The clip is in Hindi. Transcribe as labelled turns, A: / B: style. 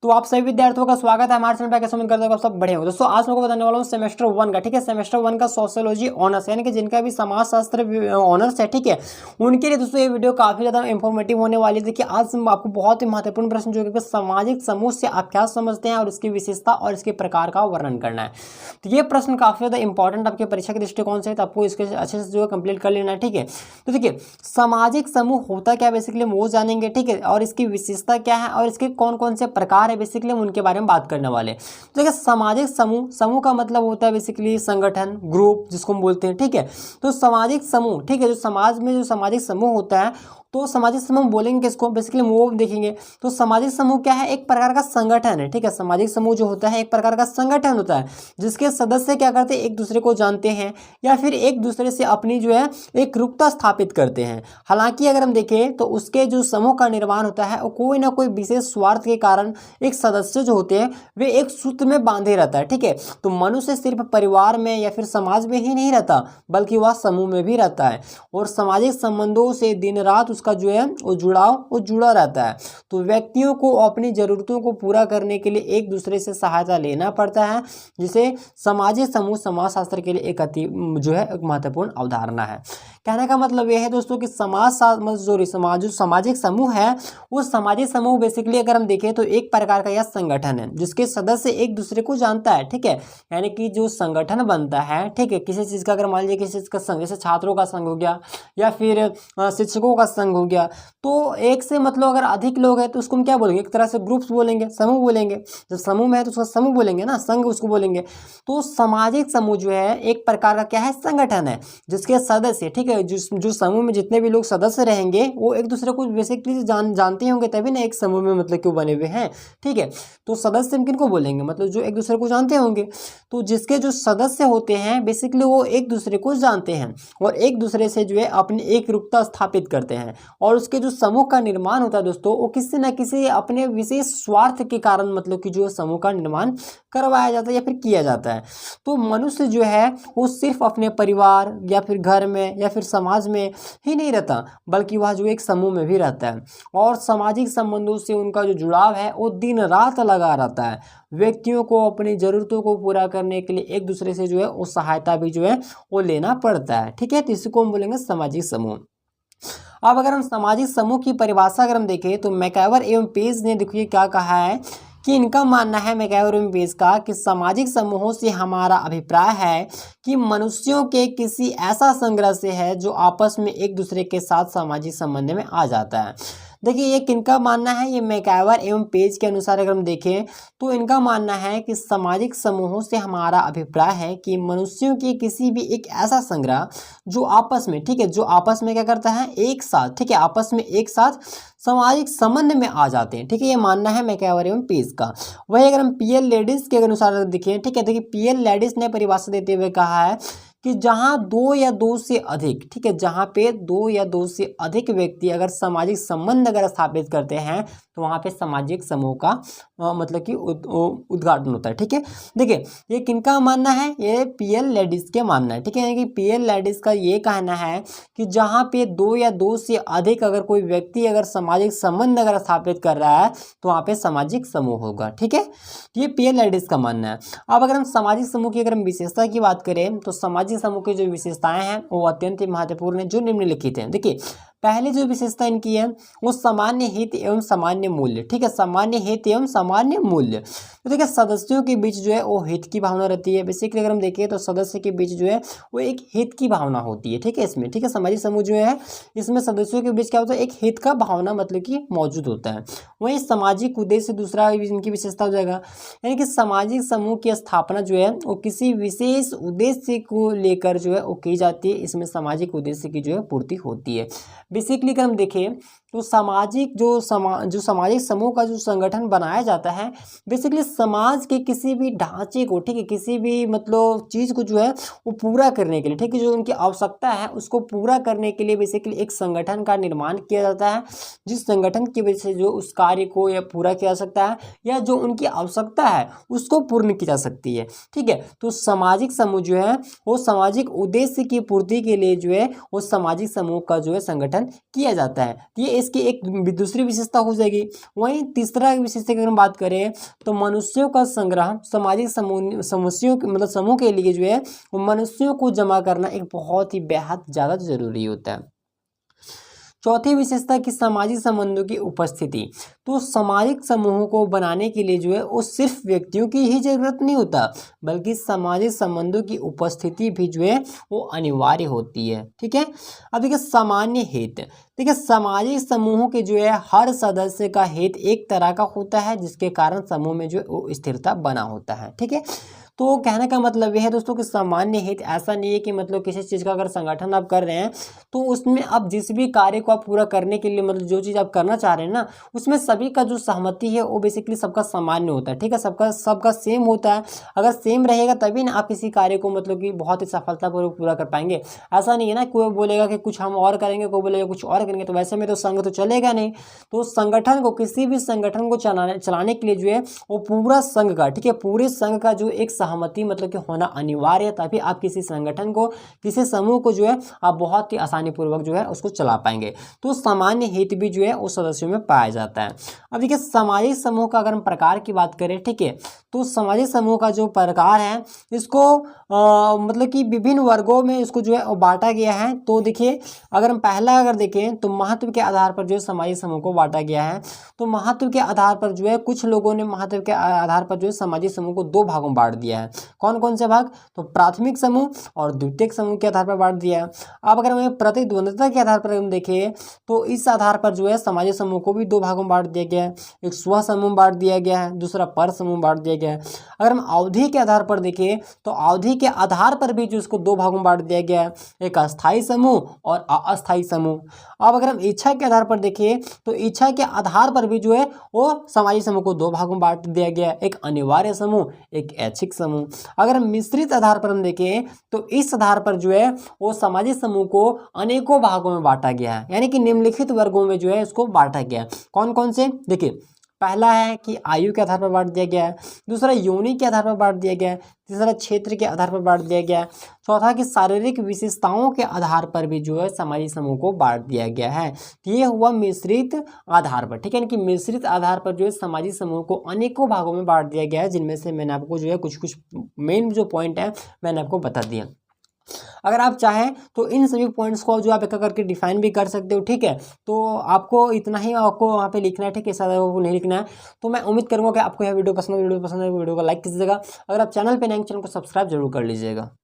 A: तो आप सभी विद्यार्थियों का स्वागत है हमारे चैनल पर। कैसे उम्मीद करते हैं आप सब बढ़िया हो। दोस्तों आज मैं आपको बताने वाला हूँ सेमेस्टर 1 का, ठीक है, सेमेस्टर 1 का सोशियोलॉजी ऑनर्स, यानी कि जिनका भी समाजशास्त्र ऑनर्स है, ठीक है, उनके लिए दोस्तों ये वीडियो काफी ज्यादा इंफॉर्मेटिव होने वाली है। देखिए आज आपको बहुत ही महत्वपूर्ण प्रश्न जो कि सामाजिक समूह से आप क्या समझते हैं और इसकी विशेषता और इसके प्रकार का वर्णन करना है। तो ये प्रश्न काफी ज्यादा इंपॉर्टेंट आपके परीक्षा के दृष्टिकोण से है, तो आपको इसके अच्छे से जो है कंप्लीट कर लेना है, ठीक है। तो देखिए सामाजिक समूह होता क्या बेसिकली हम वो जानेंगे, ठीक है, और इसकी विशेषता क्या है और इसके कौन कौन से प्रकार है बेसिकली हम उनके बारे में बात करने वाले हैं। तो देखिए सामाजिक समूह, समूह का मतलब होता है बेसिकली संगठन, ग्रुप जिसको हम बोलते हैं, ठीक है। तो सामाजिक समूह, ठीक है, जो समाज में जो सामाजिक समूह होता है, तो सामाजिक समूह बोलेंगे किसको बेसिकली वो देखेंगे। तो सामाजिक समूह क्या है, एक प्रकार का संगठन है, ठीक है। सामाजिक समूह जो होता है एक प्रकार का संगठन होता है जिसके सदस्य क्या करते हैं, एक दूसरे को जानते हैं या फिर एक दूसरे से अपनी जो है एक रुकता स्थापित करते हैं। हालांकि अगर हम देखें तो उसके जो समूह का निर्माण होता है वो कोई ना कोई विशेष स्वार्थ के कारण एक सदस्य जो होते हैं वे एक सूत्र में बांधे रहता है, ठीक है। तो मनुष्य सिर्फ परिवार में या फिर समाज में ही नहीं रहता बल्कि वह समूह में भी रहता है और सामाजिक संबंधों से दिन रात उसका जो है वो जुड़ाव वो जुड़ा रहता है। तो व्यक्तियों को अपनी जरूरतों को पूरा करने के लिए एक दूसरे से सहायता लेना पड़ता है, जिसे सामाजिक समूह समाजशास्त्र के लिए एक अति जो है एक महत्वपूर्ण अवधारणा है। कहने का मतलब यह है दोस्तों कि जो सामाजिक समूह है वो सामाजिक समूह बेसिकली अगर हम देखें तो एक प्रकार का यह संगठन है जिसके सदस्य एक दूसरे को जानता है, ठीक है। यानी कि जो संगठन बनता है, ठीक है, किसी चीज का अगर मान लीजिए किसी चीज का संघ, जैसे छात्रों का संघ हो गया या फिर शिक्षकों का संघ हो गया, तो एक से मतलब अगर अधिक लोग हैं तो उसको हम क्या बोलेंगे, एक तरह से ग्रुप्स बोलेंगे, समूह बोलेंगे। जब समूह में है तो उसका समूह बोलेंगे ना, संघ उसको बोलेंगे। तो सामाजिक समूह जो है एक प्रकार का क्या है, संगठन है जिसके सदस्य, ठीक है, जो समूह में जितने भी लोग सदस्य रहेंगे वो एक दूसरे को बेसिकली जानते होंगे तभी ना एक समूह में मतलब क्यों बने हुए हैं, ठीक है। तो सदस्य हम किनको बोलेंगे, मतलब जो एक दूसरे को जानते होंगे। तो जिसके जो सदस्य होते हैं बेसिकली वो एक दूसरे को जानते हैं और एक दूसरे से जो है अपनी एक रुकता स्थापित करते हैं और उसके जो समूह का निर्माण होता है दोस्तों वो किसी न किसी अपने विशेष स्वार्थ के कारण मतलब कि जो समूह का निर्माण करवाया जाता है या फिर किया जाता है। तो मनुष्य जो है वो सिर्फ अपने परिवार या फिर घर में या फिर समाज में ही नहीं रहता बल्कि वह जो एक समूह में भी रहता है और सामाजिक संबंधों से उनका जो जुड़ाव है वो दिन रात लगा रहता है। व्यक्तियों को अपनी जरूरतों को पूरा करने के लिए एक दूसरे से जो है वो सहायता भी जो है वो लेना पड़ता है, ठीक है। तो इसको हम बोलेंगे सामाजिक समूह। अब अगर हम सामाजिक समूह की परिभाषा अगर हम देखें तो मैकआवर एवं पेज ने देखिए क्या कहा है कि इनका मानना है मैकआवर एवं पेज का कि सामाजिक समूहों से हमारा अभिप्राय है कि मनुष्यों के किसी ऐसा संग्रह से है जो आपस में एक दूसरे के साथ सामाजिक संबंध में आ जाता है। देखिए ये किनका मानना है, ये मैकआवर एवं पेज के अनुसार अगर हम देखें तो इनका मानना है कि सामाजिक समूहों से हमारा अभिप्राय है कि मनुष्यों के किसी भी एक ऐसा संग्रह जो आपस में, ठीक है, जो आपस में क्या करता है एक साथ, ठीक है, आपस में एक साथ सामाजिक संबंध में आ जाते हैं, ठीक है। ये मानना है मैकआवर एवं पेज का। वही अगर हम पीएल लेडीज के अनुसार देखें, ठीक है, देखिए पीएल लेडीज ने परिभाषा देते हुए कहा है कि जहां दो या दो से अधिक, ठीक है, जहां पे दो या दो से अधिक व्यक्ति अगर सामाजिक संबंध अगर स्थापित करते हैं तो वहां पे सामाजिक समूह का मतलब कि उद्घाटन होता है, ठीक है। देखिए ये किनका मानना है, ये पीएल लेडीज के मानना है, ठीक है। यानी कि पीएल लेडीज का ये कहना है कि जहां पे दो या दो से अधिक अगर कोई व्यक्ति अगर सामाजिक संबंध अगर स्थापित कर रहा है तो वहां पे सामाजिक समूह होगा, ठीक है। ये पीएल लेडीज का मानना है। अब अगर हम सामाजिक समूह की अगर हम विशेषता की बात करें तो सामाजिक समूह की जो विशेषताएं हैं वो अत्यंत ही महत्वपूर्ण है जो निम्नलिखित हैं। देखिए पहली जो विशेषता इनकी है वो सामान्य हित एवं सामान्य मूल्य, ठीक है, सामान्य हित एवं सामान्य मूल्य। तो देखिए सदस्यों के बीच जो है वो हित की भावना रहती है। बेसिकली अगर हम देखें तो सदस्य के बीच जो है वो एक हित की भावना होती है, ठीक है, इसमें, ठीक है, सामाजिक समूह जो है इसमें सदस्यों के बीच क्या होता है, एक हित का भावना मतलब कि मौजूद होता है। वहीं सामाजिक उद्देश्य दूसरा इनकी विशेषता हो जाएगा, यानी कि सामाजिक समूह की स्थापना जो है वो किसी विशेष उद्देश्य को लेकर जो है वो की जाती है। इसमें सामाजिक उद्देश्य की जो है पूर्ति होती है। बेसिकली अगर हम देखें तो सामाजिक जो सामाजिक समूह का जो संगठन बनाया जाता है बेसिकली समाज के किसी भी ढांचे को, ठीक है, किसी भी मतलब चीज़ को जो है वो पूरा करने के लिए, ठीक है, जो उनकी आवश्यकता है उसको पूरा करने के लिए बेसिकली एक संगठन का निर्माण किया जाता है जिस संगठन की वजह से जो उस कार्य को या पूरा किया जा सकता है या जो उनकी आवश्यकता है उसको पूर्ण की जा सकती है, ठीक है। तो सामाजिक समूह जो है वो सामाजिक उद्देश्य की पूर्ति के लिए जो है वो सामाजिक समूह का जो है संगठन किया जाता है। ये इसकी एक दूसरी विशेषता हो जाएगी। वहीं तीसरा विशेषता की अगर हम बात करें तो मनुष्यों का संग्रह सामाजिक समस्याओं मतलब समूह के लिए जो है वो मनुष्यों को जमा करना एक बहुत ही बेहद ज़्यादा जरूरी होता है। चौथी विशेषता की सामाजिक संबंधों की उपस्थिति। तो सामाजिक समूहों को बनाने के लिए जो है वो सिर्फ व्यक्तियों की ही जरूरत नहीं होता, बल्कि सामाजिक संबंधों की उपस्थिति भी जो है वो अनिवार्य होती है। ठीक है, अब देखिए सामान्य हित। देखिए सामाजिक समूहों के जो है हर सदस्य का हित एक तरह का होता है, जिसके कारण समूह में जो है वो स्थिरता बना होता है। ठीक है, तो कहने का मतलब यह है दोस्तों कि सामान्य हित ऐसा नहीं है कि मतलब किसी चीज़ का अगर संगठन आप कर रहे हैं तो उसमें आप जिस भी कार्य को आप पूरा करने के लिए मतलब जो चीज़ आप करना चाह रहे हैं ना, उसमें सभी का जो सहमति है वो बेसिकली सबका सामान्य होता है। ठीक है, सबका सबका सेम होता है। अगर सेम रहेगा तभी ना आप किसी कार्य को मतलब कि बहुत ही सफलतापूर्वक पूरा कर पाएंगे। ऐसा नहीं है ना, कोई बोलेगा कि कुछ हम और करेंगे, कोई बोलेगा कुछ और करेंगे, तो वैसे में तो संघ तो चलेगा नहीं। तो संगठन को, किसी भी संगठन को चलाने के लिए जो है वो पूरा संघ का, ठीक है, पूरे संघ का जो एक सहमति मतलब कि होना अनिवार्य है, तभी आप किसी संगठन को, किसी समूह को जो है आप बहुत ही आसानी पूर्वक जो है उसको चला पाएंगे। तो सामान्य हित भी जो है उस सदस्यों में पाया जाता है। अब देखिए सामाजिक समूह का अगर हम प्रकार की बात करें, ठीक है, तो सामाजिक समूह का जो प्रकार है इसको मतलब कि विभिन्न वर्गों में इसको जो है बांटा गया है। तो देखिए अगर हम पहला अगर देखें तो महत्व के आधार पर जो है सामाजिक समूह को बांटा गया है। तो महत्व के आधार पर जो है कुछ लोगों ने महत्व के आधार पर जो है सामाजिक समूह को दो भागों में बांट दिया है। कौन कौन से भाग? तो प्राथमिक समूह और द्वितीयक समूह के आधार पर बांट दिया है। अब अगर हमें प्रतिद्वंद्विता के आधार पर हम देखें तो इस आधार पर जो है सामाजिक समूह को भी दो भागों में बांट दिया गया है। एक स्व समूह बांट दिया गया है, दूसरा पर समूह बांट दिया गया है। अगर हम अवधि के आधार पर देखें तो अवधि के आधार पर भी जो इसको दो भागों में बांट दिया गया है, एक अस्थायी समूह और अस्थायी समूह। अब अगर हम इच्छा के आधार पर देखें तो इच्छा के आधार पर भी जो है वो सामाजिक समूह को दो भागों में बांट दिया गया है, एक अनिवार्य समूह, एक ऐच्छिक समूह। अगर हम मिश्रित आधार पर हम देखें तो इस आधार पर जो है वो सामाजिक समूह को अनेकों भागों में बांटा गया है, यानी कि निम्नलिखित वर्गों में जो है इसको बांटा गया है। कौन कौन से? देखिए पहला है कि आयु के आधार पर बांट दिया गया है, दूसरा योनि के आधार पर बांट दिया गया है, तीसरा क्षेत्र के आधार पर बांट दिया गया है, चौथा कि शारीरिक विशेषताओं के आधार पर भी जो है सामाजिक समूह को बांट दिया गया है। ये हुआ मिश्रित आधार पर। ठीक है, कि मिश्रित आधार पर जो है सामाजिक समूह को अनेकों भागों में बांट दिया गया है, जिनमें से मैंने आपको जो है कुछ कुछ मेन जो पॉइंट है मैंने आपको बता दिया। अगर आप चाहें तो इन सभी पॉइंट्स को जो आप एक करके डिफाइन भी कर सकते हो। ठीक है, तो आपको इतना ही आपको वहाँ पे लिखना है। ठीक है, ज़्यादा आपको नहीं लिखना है। तो मैं उम्मीद करूँगा कि आपको यह वीडियो पसंद है। वीडियो को लाइक कीजिएगा। अगर आप चैनल पे नए हैं, चैनल को सब्सक्राइब जरूर कर लीजिएगा।